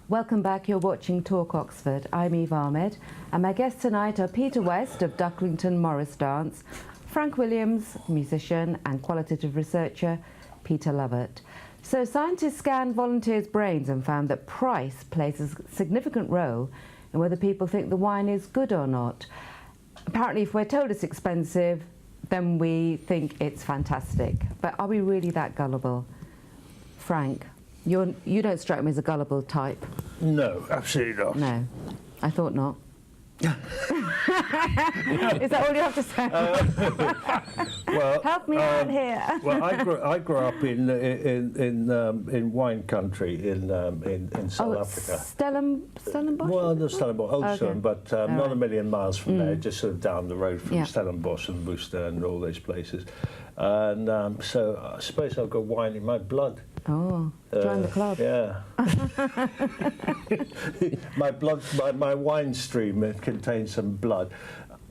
Welcome back, you're watching Talk Oxford. I'm Eve Ahmed, and my guests tonight are Peter West of Ducklington Morris Dance, Frank Williams, musician and qualitative researcher, Peter Lovett. So scientists scanned volunteers' brains and found that price plays a significant role in whether people think the wine is good or not. Apparently, if we're told it's expensive, then we think it's fantastic. But are we really that gullible? Frank, you don't strike me as a gullible type. No, absolutely not. No, I thought not. Is that all you have to say? Well, help me out here. Well, I grew up in wine country in South Africa. Stellenbosch? Well, the Stellenbosch, Oudtshoorn, Okay. but not a million miles from there, just sort of down the road from Stellenbosch and Worcester and all those places. And so I suppose I've got wine in my blood. Oh, join the club. Yeah. my wine stream contains some blood.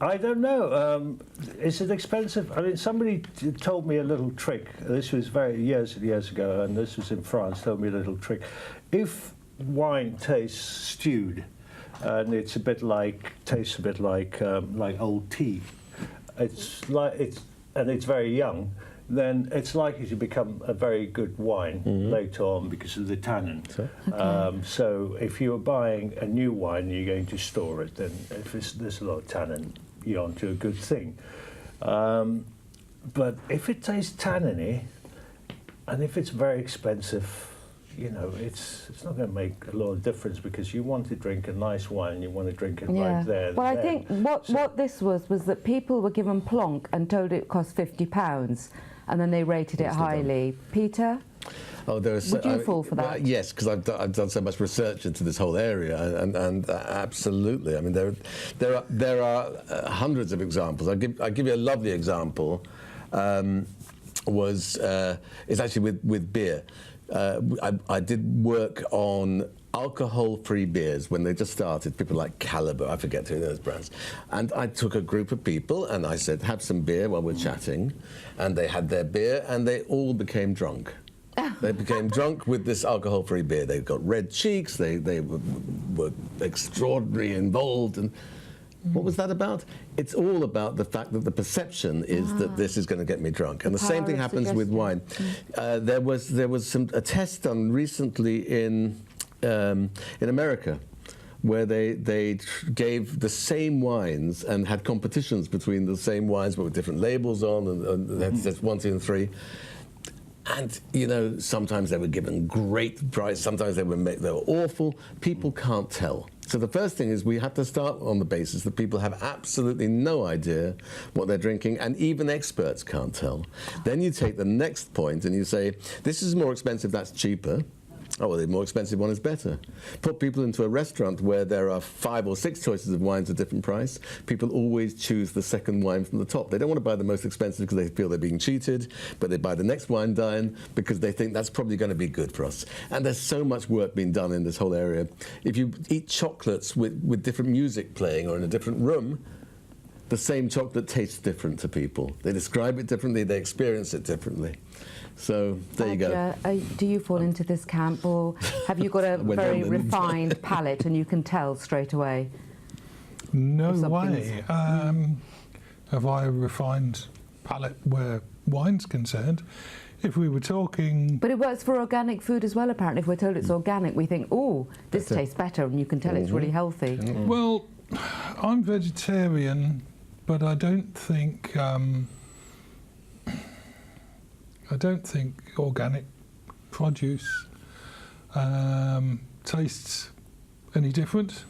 I don't know. Is it expensive? I mean, somebody told me a little trick. This was years and years ago, and this was in France. Told me a little trick. If wine tastes stewed, and tastes a bit like old tea, and it's very young, then it's likely to become a very good wine later on because of the tannin. So if you're buying a new wine and you're going to store it, then if there's a lot of tannin, you're onto a good thing. But if it tastes tannin-y, and if it's very expensive, you know, it's not going to make a lot of difference because you want to drink a nice wine, you want to drink it right there. Well, I think what this was that people were given plonk and told it cost £50, and then they rated it highly. Peter? Oh, would you fall for that? Yes, because I've done so much research into this whole area, and absolutely. I mean, there are hundreds of examples. I'll give you a lovely example. It's actually with beer. I did work on alcohol-free beers when they just started, people like Caliber, I forget who those brands. And I took a group of people and I said, have some beer while we're chatting. And they had their beer and they all became drunk. They became drunk with this alcohol-free beer. They got red cheeks, they were extraordinarily involved. And what was that about? It's all about the fact that the perception is that this is going to get me drunk. And the same thing happens with wine. There was a test done recently in America where they gave the same wines and had competitions between the same wines but with different labels on, and that's 1, 2, and 3. And, you know, sometimes they were given great price, sometimes they were awful. People can't tell. So the first thing is we have to start on the basis that people have absolutely no idea what they're drinking, and even experts can't tell. Then you take the next point and you say, this is more expensive, that's cheaper. Oh, well, the more expensive one is better. Put people into a restaurant where there are 5 or 6 choices of wines at different price. People always choose the second wine from the top. They don't want to buy the most expensive because they feel they're being cheated, but they buy the next wine down because they think that's probably going to be good for us. And there's so much work being done in this whole area. If you eat chocolates with different music playing or in a different room, the same chocolate tastes different to people. They describe it differently, they experience it differently. So there you go. Do you fall into this camp, or have you got a very refined palate and you can tell straight away? No way. Have I a refined palate where wine's concerned? If we were talking... But it works for organic food as well, apparently. If we're told it's organic, we think, oh, this tastes better, and you can tell it's really healthy. Well, I'm vegetarian, but I don't think organic produce tastes any different.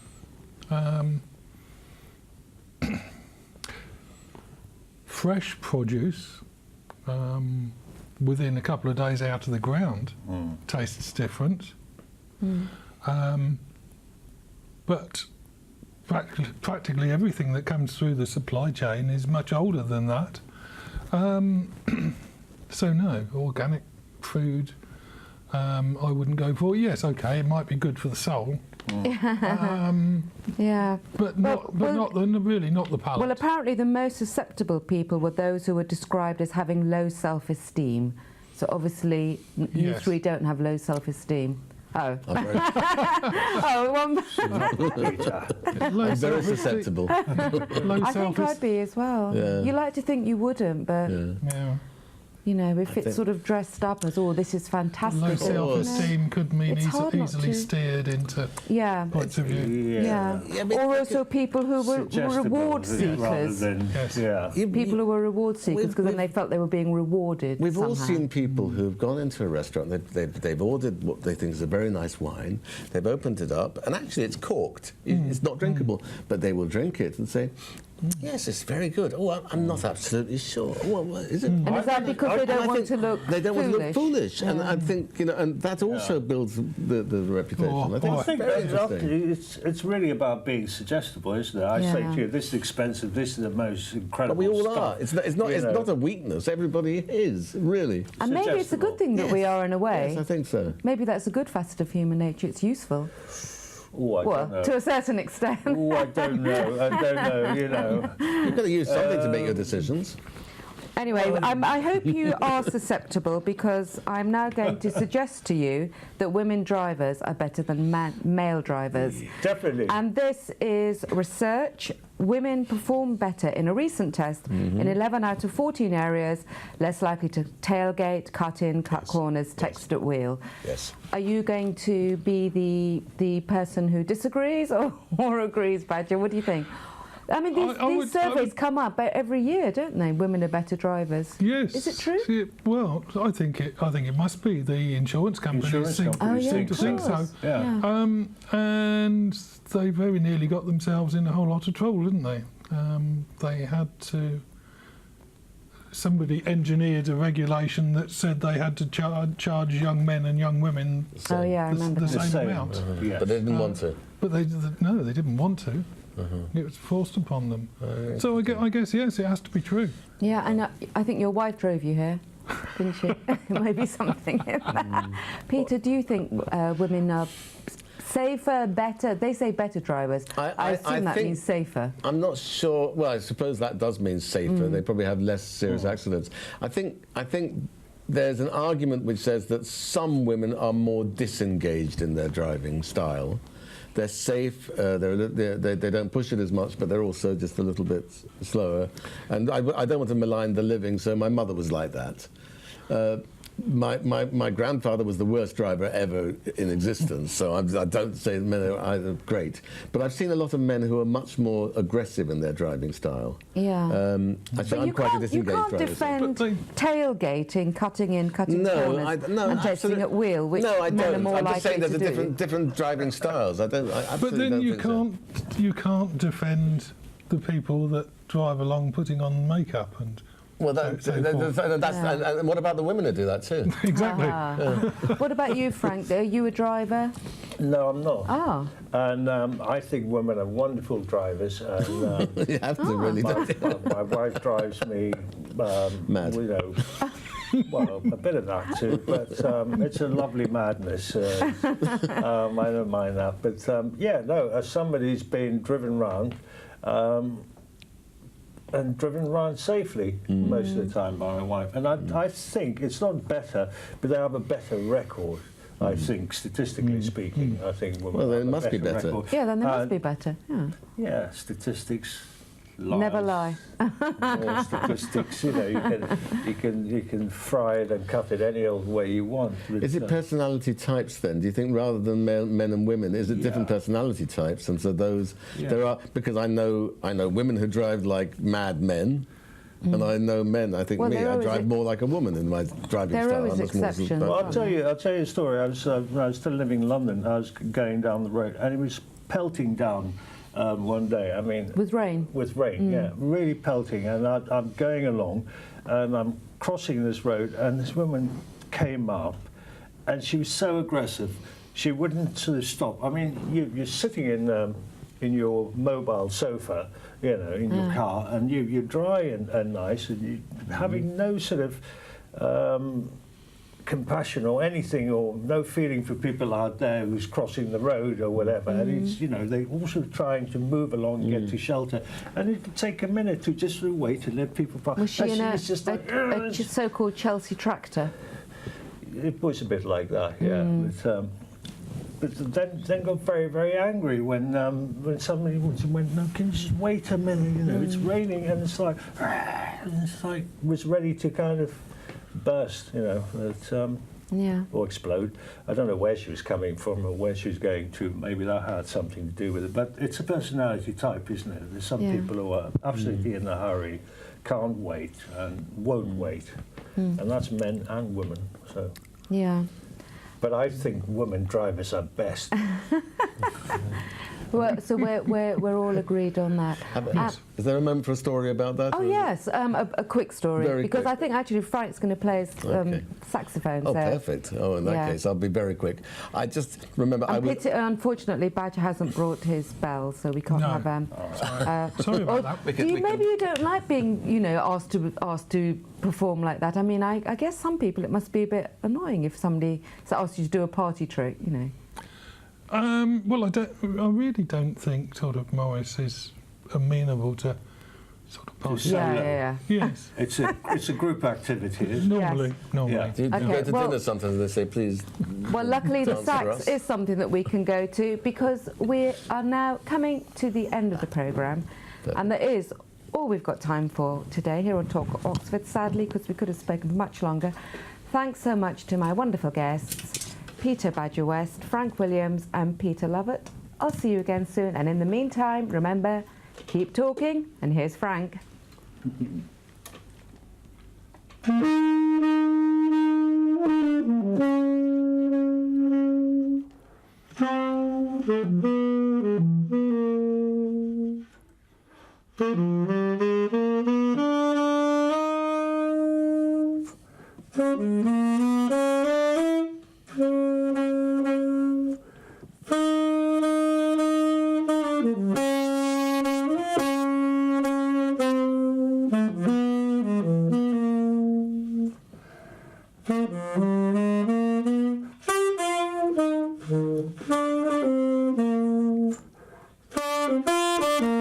Fresh produce, within a couple of days out of the ground, tastes different. But practically everything that comes through the supply chain is much older than that. So no, organic food I wouldn't go for. Yes, okay, it might be good for the soul. Yeah. But really not the palate. Well, apparently the most susceptible people were those who were described as having low self-esteem. So obviously you three don't have low self-esteem. Oh. I'm very, Oh, Peter. Low I'm very self-esteem- susceptible. low I think self-esteem. I'd be as well. Yeah. You like to think you wouldn't, but Yeah. you know, if it's think- sort of dressed up as, oh, this is fantastic. Low or, you know, self-esteem could mean It's hard not easily to- steered into Yeah. points of view. Yeah. Yeah, but Or you also people who were Suggestible, reward isn't it, rather seekers. than- Yes. Yeah. People who were reward seekers We've- because then they felt they were being rewarded. We've all somehow. seen people who've gone into a restaurant, they've ordered what they think is a very nice wine, they've opened it up, and actually it's corked. It's not drinkable, but they will drink it and say, yes, it's very good. Oh, I'm not absolutely sure. Well, what is it? And is that because they And don't I want think to look They don't want to look foolish. And Yeah. I think, you know, and that also builds the reputation. Oh, I think oh, I it's think very that interesting. it's really about being suggestible, isn't it? I say Yeah. to you, this is expensive, this is the most incredible But we all stuff. are. It's not You know. not a weakness. Everybody is, really. And maybe it's a good thing that we are in a way. Yes, I think so. Maybe that's a good facet of human nature. It's useful. Oh, I Well, don't know. to a certain extent. Oh, I don't know. I don't know, you know. You've got to use something to make your decisions. Anyway, I hope you are susceptible because I'm now going to suggest to you that women drivers are better than male drivers. Definitely. And this is research. Women perform better in a recent test in 11 out of 14 areas, less likely to tailgate, cut in, cut corners, text at wheel. Yes. Are you going to be the person who disagrees or agrees, Badger? What do you think? I mean, these I surveys would- come up every year, don't they? Women are better drivers. Yes. Is it true? Well, I think it must be. The insurance companies Insurance seem, companies Oh, yeah, seem of to think so. course. Yeah. And they very nearly got themselves in a whole lot of trouble, didn't they? They had to. Somebody engineered a regulation that said they had to charge young men and young women Oh, yeah, I remember the that. same amount. Yes. But they didn't want to. But they didn't want to. It was forced upon them. So I guess yes, it has to be true. Yeah, and I think your wife drove you here, didn't she? Maybe something in that. Peter, do you think women are safer, better? They say better drivers. I assume that think- means safer. I'm not sure. Well, I suppose that does mean safer. They probably have less serious accidents. I think there's an argument which says that some women are more disengaged in their driving style. They're safe. They don't push it as much, but they're also just a little bit slower. And I don't want to malign the living, so my mother was like that. My grandfather was the worst driver ever in existence, so I don't say men are either great. But I've seen a lot of men who are much more aggressive in their driving style. Yeah. I'm But quite a you can't disengaged driver. defend But tailgating, cutting in, cutting No, corners, no, and testing absolutely- at wheel, which no, I men are don't. more I'm likely just saying there's to a do. different driving styles. I But absolutely then don't you think so. you can't defend the people that drive along putting on makeup and Well, Yeah. and what about the women who do that too? exactly. What about you, Frank? Are you a driver? No, I'm not. Oh, And I think women are wonderful drivers. And You have to really. don't you? my wife drives me Mad. You know, well, a bit of that too, but it's a lovely madness. I don't mind that. But yeah, no, as somebody's been driven round and driven around safely most of the time by my wife. And I think it's not better, but they have a better record. I think, statistically speaking, I think women Well, have they a must be better better. record. yeah, then they must And, be better. Yeah. Yeah, statistics. Lies. Never lie. More statistics, you know, you can fry it and cut it any old way you want. But, Is it personality types then? Do you think rather than men and women, is it different Yeah. personality types? And so those Yeah. there are, because I know women who drive like mad men. And I know men. I think Well, they're I always drive more like a woman in my driving There are style. always I'm much more exceptions. Well, but- I'll tell you a story. I was still living in London. I was going down the road, and it was pelting down one day. I mean, With rain. with rain, yeah, really pelting. And I'm going along, and I'm crossing this road, and this woman came up, and she was so aggressive. She wouldn't sort of stop. I mean, you're sitting in your mobile sofa, you know, in your car, and you're dry and nice, and you're having no sort of compassion or anything, or no feeling for people out there who's crossing the road or whatever. And it's, you know, they're also trying to move along and get to shelter, and it'd take a minute to just sort of wait and let people pass. Was she And in a was just like, so-called Chelsea tractor? it was a bit like that, yeah. But, but then got very, very angry when somebody went, no, can you just wait a minute? You know, it's raining, and it's like was ready to kind of burst. You know, that. Yeah. Or explode. I don't know where she was coming from or where she was going to. Maybe that had something to do with it. But it's a personality type, isn't it? There's some Yeah. people who are absolutely in a hurry, can't wait, and won't wait. And that's men and women. So, Yeah. but I think women drivers are best. Well, so we're all agreed on that. Is there a moment for a story about that? Oh or- yes, a quick story, Very because quick. I think actually Frank's going to play his Okay. saxophone. Oh, so. perfect. Oh, in that Yeah. case, I'll be very quick. I just remember I And was. unfortunately, Badger hasn't brought his bell, so we can't No. have. Sorry or about that. do you, maybe you don't like being, asked to perform like that? I mean, I guess some people it must be a bit annoying if somebody asks you to do a party trick, Well, I really don't think sort of Morris is amenable to sort of party. Yeah. Yes, It's a group activity, isn't it? normally. Yeah. Do you Okay, go to well- dinner sometimes and they say, please? Well, luckily the Dance for sax us. is something that we can go to because we are now coming to the end of the programme, and that is all we've got time for today here on Talk Oxford, sadly, because we could have spoken for much longer. Thanks so much to my wonderful guests, Peter Badger West, Frank Williams and Peter Lovett. I'll see you again soon, and in the meantime, remember, keep talking, and here's Frank. Thank you.